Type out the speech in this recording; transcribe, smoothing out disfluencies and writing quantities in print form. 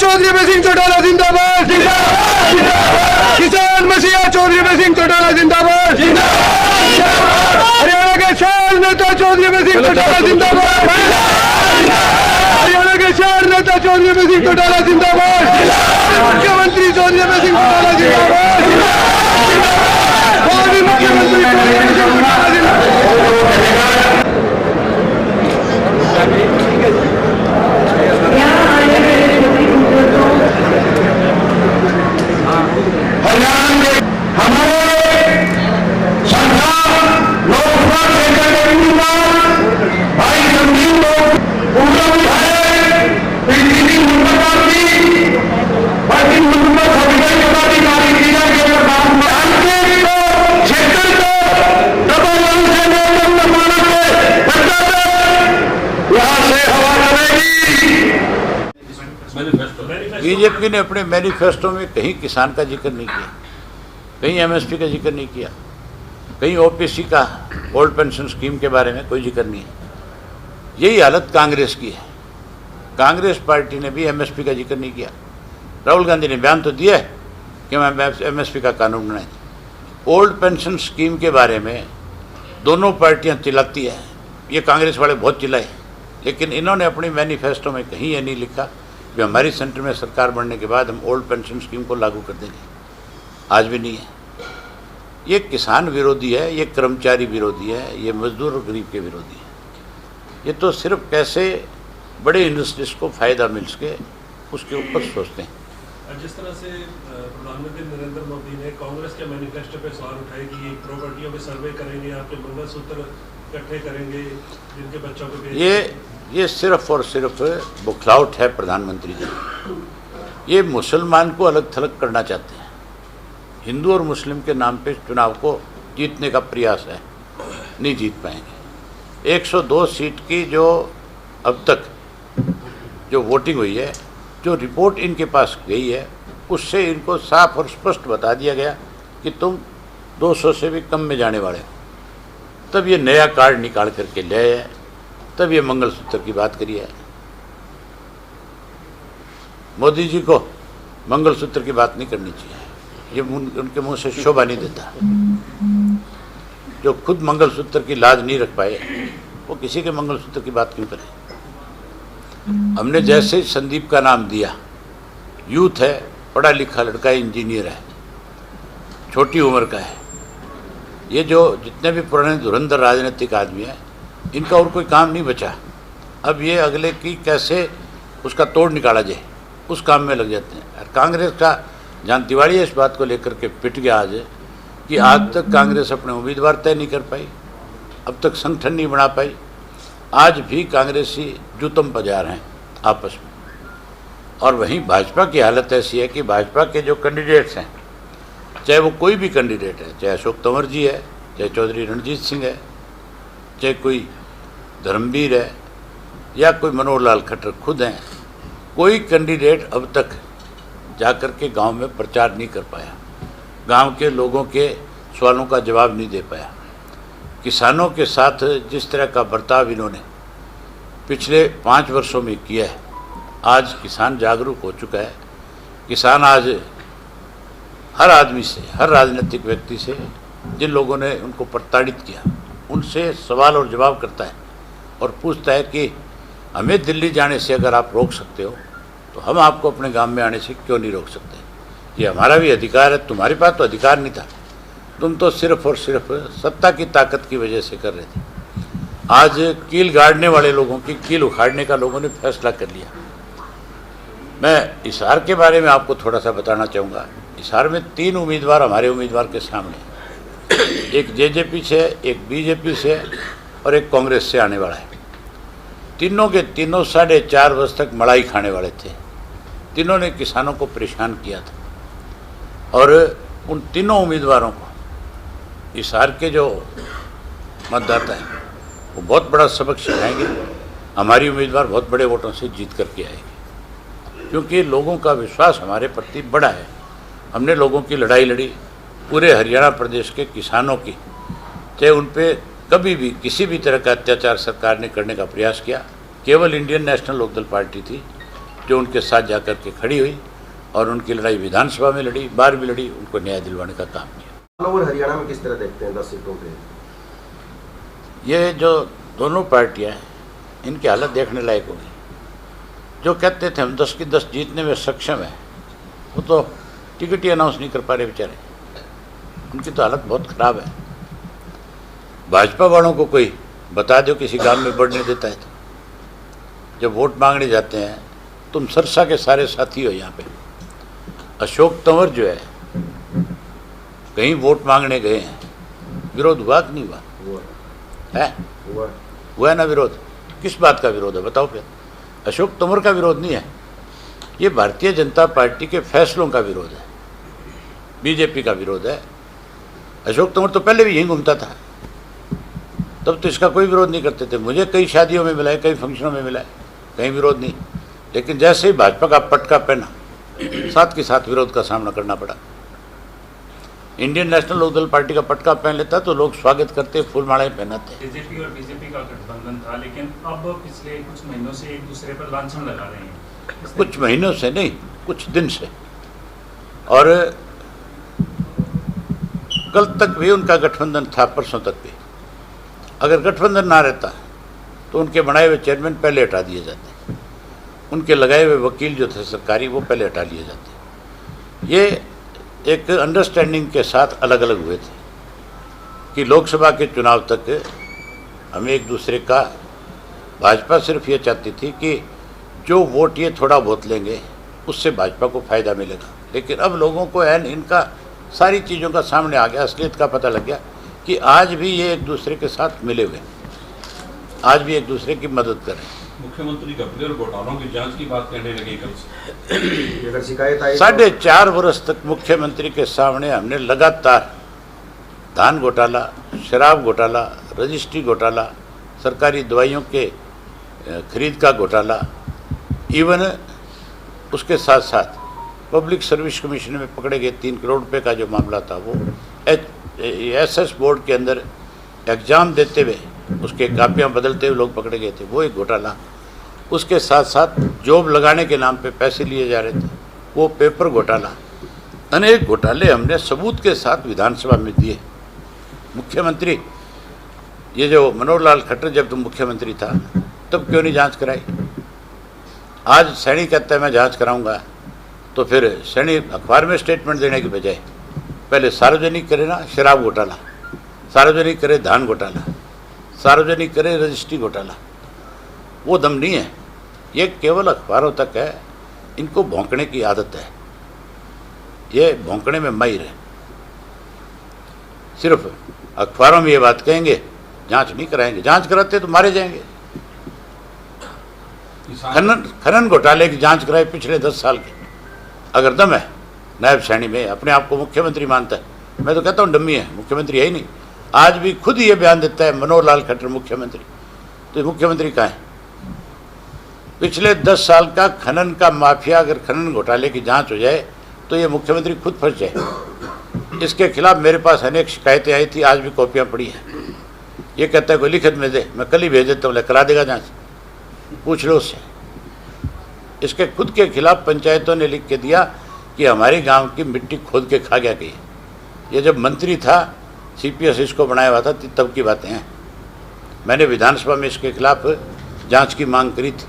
चौधरी में सिंह चौटाला जिंदाबाद, किसान मसीहा चौधरी में सिंह चौटाला जिंदाबाद, हरियाणा के शहर नेता चौधरी में सिंह चौटाला जिंदाबाद, हरियाणा के शहर नेता चौधरी में सिंह चौटाला जिंदाबाद, मुख्यमंत्री चौधरी में सिंह चौटाला जिंदाबाद, मुख्यमंत्री चौधरी में सिंह चौटाला जिंदाबाद। बीजेपी ने अपने मैनिफेस्टो में कहीं किसान का जिक्र नहीं किया, कहीं एमएसपी का जिक्र नहीं किया, कहीं ओपीसी का ओल्ड पेंशन स्कीम के बारे में कोई जिक्र नहीं है। यही हालत कांग्रेस की है। कांग्रेस पार्टी ने भी एमएसपी का जिक्र नहीं किया। राहुल गांधी ने बयान तो दिया है कि हम एमएसपी का कानून बनाएंगे। ओल्ड पेंशन स्कीम के बारे में दोनों पार्टियां चिल्लाती है, ये कांग्रेस वाले बहुत चिल्लाए, लेकिन इन्होंने अपनी मैनिफेस्टो में कहीं ये नहीं लिखा कि हमारी सेंटर में सरकार बनने के बाद हम ओल्ड पेंशन स्कीम को लागू कर देंगे। आज भी नहीं है। ये किसान विरोधी है, ये कर्मचारी विरोधी है, ये मजदूर और गरीब के विरोधी है। ये तो सिर्फ कैसे बड़े इंडस्ट्रीज को फ़ायदा मिल सके उसके ऊपर सोचते हैं। जिस तरह से प्रधानमंत्री नरेंद्र मोदी ने कांग्रेस के मैनिफेस्टो पे सवाल उठाए कि ये प्रॉपर्टियों पे सर्वे करेंगे, आपके मंगलसूत्र इकट्ठे करेंगे, जिनके बच्चों को ये सिर्फ और सिर्फ बुखलाउट है प्रधानमंत्री जी। ये मुसलमान को अलग थलग करना चाहते हैं। हिंदू और मुस्लिम के नाम पे चुनाव को जीतने का प्रयास है, नहीं जीत पाएंगे। 102 सीट की जो अब तक जो वोटिंग हुई है, जो रिपोर्ट इनके पास गई है, उससे इनको साफ और स्पष्ट बता दिया गया कि तुम 200 से भी कम में जाने वाले हो। तब ये नया कार्ड निकाल करके ले आए, तब ये मंगलसूत्र की बात करी है। मोदी जी को मंगलसूत्र की बात नहीं करनी चाहिए, ये उनके मुंह से शोभा नहीं देता। जो खुद मंगलसूत्र की लाज नहीं रख पाए, वो किसी के मंगलसूत्र की बात क्यों करें। हमने जैसे संदीप का नाम दिया, यूथ है, पढ़ा लिखा लड़का है, इंजीनियर है, छोटी उम्र का है। ये जो जितने भी पुराने धुरंधर राजनीतिक आदमी हैं, इनका और कोई काम नहीं बचा। अब ये अगले की कैसे उसका तोड़ निकाला जाए, उस काम में लग जाते हैं। और कांग्रेस का जहाँ दिवालिया इस बात को लेकर के पिट गया आज कि आज तक कांग्रेस अपने उम्मीदवार तय नहीं कर पाई, अब तक संगठन नहीं बना पाई। आज भी कांग्रेसी जूतम बाजार हैं आपस में। और वहीं भाजपा की हालत ऐसी है कि भाजपा के जो कैंडिडेट्स हैं, चाहे वो कोई भी कैंडिडेट है, चाहे अशोक तंवर जी है, चाहे चौधरी रणजीत सिंह है, चाहे कोई धर्मवीर है, या कोई मनोहर लाल खट्टर खुद हैं, कोई कैंडिडेट अब तक जाकर के गांव में प्रचार नहीं कर पाया, गांव के लोगों के सवालों का जवाब नहीं दे पाया। किसानों के साथ जिस तरह का बर्ताव इन्होंने पिछले 5 वर्षों में किया है, आज किसान जागरूक हो चुका है। किसान आज हर आदमी से, हर राजनीतिक व्यक्ति से, जिन लोगों ने उनको प्रताड़ित किया, उनसे सवाल और जवाब करता है और पूछता है कि हमें दिल्ली जाने से अगर आप रोक सकते हो तो हम आपको अपने गांव में आने से क्यों नहीं रोक सकते। ये हमारा भी अधिकार है, तुम्हारे पास तो अधिकार नहीं था, तुम तो सिर्फ और सिर्फ सत्ता की ताकत की वजह से कर रहे थे। आज कील गाड़ने वाले लोगों की कील उखाड़ने का लोगों ने फैसला कर लिया। मैं हिसार के बारे में आपको थोड़ा सा बताना चाहूँगा। हिसार में 3 उम्मीदवार हमारे उम्मीदवार के सामने, एक जेजेपी से, एक बीजेपी से और एक कांग्रेस से आने वाला है। तीनों के तीनों 4.5 वर्ष तक मलाई खाने वाले थे। तीनों ने किसानों को परेशान किया था और उन तीनों उम्मीदवारों को हिसार के जो मतदाता हैं वो बहुत बड़ा सबक सिखाएंगे। हमारी उम्मीदवार बहुत बड़े वोटों से जीत करके आएगी, क्योंकि लोगों का विश्वास हमारे प्रति बड़ा है। हमने लोगों की लड़ाई लड़ी, पूरे हरियाणा प्रदेश के किसानों की, चाहे उन पर कभी भी किसी भी तरह का अत्याचार सरकार ने करने का प्रयास किया। केवल इंडियन नेशनल लोकदल पार्टी थी जो उनके साथ जाकर के खड़ी हुई और उनकी लड़ाई विधानसभा में लड़ी, बाहर भी लड़ी, उनको न्याय दिलवाने का काम किया। और हरियाणा में किस तरह देखते हैं 10 सीटों पे? ये जो दोनों पार्टियां हैं, इनकी हालत देखने लायक होगी। जो कहते थे हम 10 की 10 जीतने में सक्षम है, वो तो टिकट ही अनाउंस नहीं कर पा रहे बेचारे। उनकी तो हालत बहुत खराब है। भाजपा वालों को कोई बता दो किसी काम में बढ़ने देता है तो जब वोट मांगने जाते हैं, तुम सरसा के सारे साथी हो। यहाँ पे अशोक तंवर जो है कहीं वोट मांगने गए हैं, विरोध हुआ कि नहीं हुआ? है, हुआ है ना विरोध। किस बात का विरोध है बताओ फिर? अशोक तंवर का विरोध नहीं है, ये भारतीय जनता पार्टी के फैसलों का विरोध है, बीजेपी का विरोध है। अशोक तंवर तो पहले भी यहीं घूमता था, तब तो इसका कोई विरोध नहीं करते थे। मुझे कई शादियों में मिला है, कई फंक्शनों में मिला है, कहीं विरोध नहीं। लेकिन जैसे ही भाजपा का पटका पहना, साथ के साथ विरोध का सामना करना पड़ा। इंडियन नेशनल लोकदल पार्टी का पटका पहन लेता तो लोग स्वागत करते, फूल मालाएं पहनाते। बीजेपी और बीजेपी का गठबंधन था, लेकिन अब पिछले कुछ महीनों से एक दूसरे पर लांछन लगा रहे हैं। कुछ महीनों से नहीं, कुछ दिन से। और कल तक भी उनका गठबंधन था, परसों तक भी। अगर गठबंधन ना रहता तो उनके बनाए हुए चेयरमैन पहले हटा दिए जाते, उनके लगाए हुए वकील जो थे सरकारी, वो पहले हटा लिए जाते। ये एक अंडरस्टैंडिंग के साथ अलग अलग हुए थे कि लोकसभा के चुनाव तक हमें एक दूसरे का, भाजपा सिर्फ ये चाहती थी कि जो वोट ये थोड़ा बहुत लेंगे उससे भाजपा को फ़ायदा मिलेगा। लेकिन अब लोगों को इनका सारी चीज़ों का सामने आ गया, असलियत का पता लग गया कि आज भी ये एक दूसरे के साथ मिले हुए, आज भी एक दूसरे की मदद करें। मुख्यमंत्री घपले और घोटालों की जांच की बात कहने लगे कल से। अगर शिकायत आई 4.5 वर्ष तक मुख्यमंत्री के सामने हमने लगातार धान घोटाला, शराब घोटाला, रजिस्ट्री घोटाला, सरकारी दवाइयों के खरीद का घोटाला, इवन उसके साथ साथ पब्लिक सर्विस कमीशन में पकड़े गए 3 करोड़ रुपए का जो मामला था, वो एसएस बोर्ड के अंदर एग्ज़ाम देते हुए उसके कापियाँ बदलते हुए लोग पकड़े गए थे, वो एक घोटाला। उसके साथ साथ जॉब लगाने के नाम पे पैसे लिए जा रहे थे, वो पेपर घोटाला। अनेक घोटाले हमने सबूत के साथ विधानसभा में दिए। मुख्यमंत्री, ये जो मनोहर लाल खट्टर जब तुम मुख्यमंत्री था तब क्यों नहीं जांच कराई? आज सैनी कहता है मैं जांच कराऊंगा, तो फिर सैनी अखबार में स्टेटमेंट देने की बजाय पहले सार्वजनिक करे ना शराब घोटाला, सार्वजनिक करे धान घोटाला, सार्वजनिक करे रजिस्ट्री घोटाला। वो दम नहीं है, ये केवल अखबारों तक है। इनको भौंकने की आदत है, ये भौंकने में माहिर है। सिर्फ अखबारों में ये बात कहेंगे, जांच नहीं कराएंगे। जांच कराते तो मारे जाएंगे। खनन घोटाले की जांच कराए पिछले 10 साल की, अगर दम है नायब सैनी में, अपने आप को मुख्यमंत्री मानता है। मैं तो कहता हूँ डम्मी है, मुख्यमंत्री है ही नहीं। आज भी खुद ही ये बयान देता है मनोहर लाल खट्टर मुख्यमंत्री, तो मुख्यमंत्री कहाँ है? पिछले 10 साल का खनन का माफिया, अगर खनन घोटाले की जांच हो जाए तो ये मुख्यमंत्री खुद फंस जाए। इसके खिलाफ मेरे पास अनेक शिकायतें आई थी, आज भी कॉपियाँ पड़ी हैं। ये कहता है कोई लिखित में दे, मैं कल ही भेज देता हूँ, करा देगा जाँच, पूछ लो उससे। इसके खुद के खिलाफ पंचायतों ने लिख के दिया कि हमारे गांव की मिट्टी खोद के खा गया कहीं। ये जब मंत्री था, सीपीएस इसको बनाया हुआ था, तब की बातें हैं। मैंने विधानसभा में इसके खिलाफ जांच की मांग करी थी।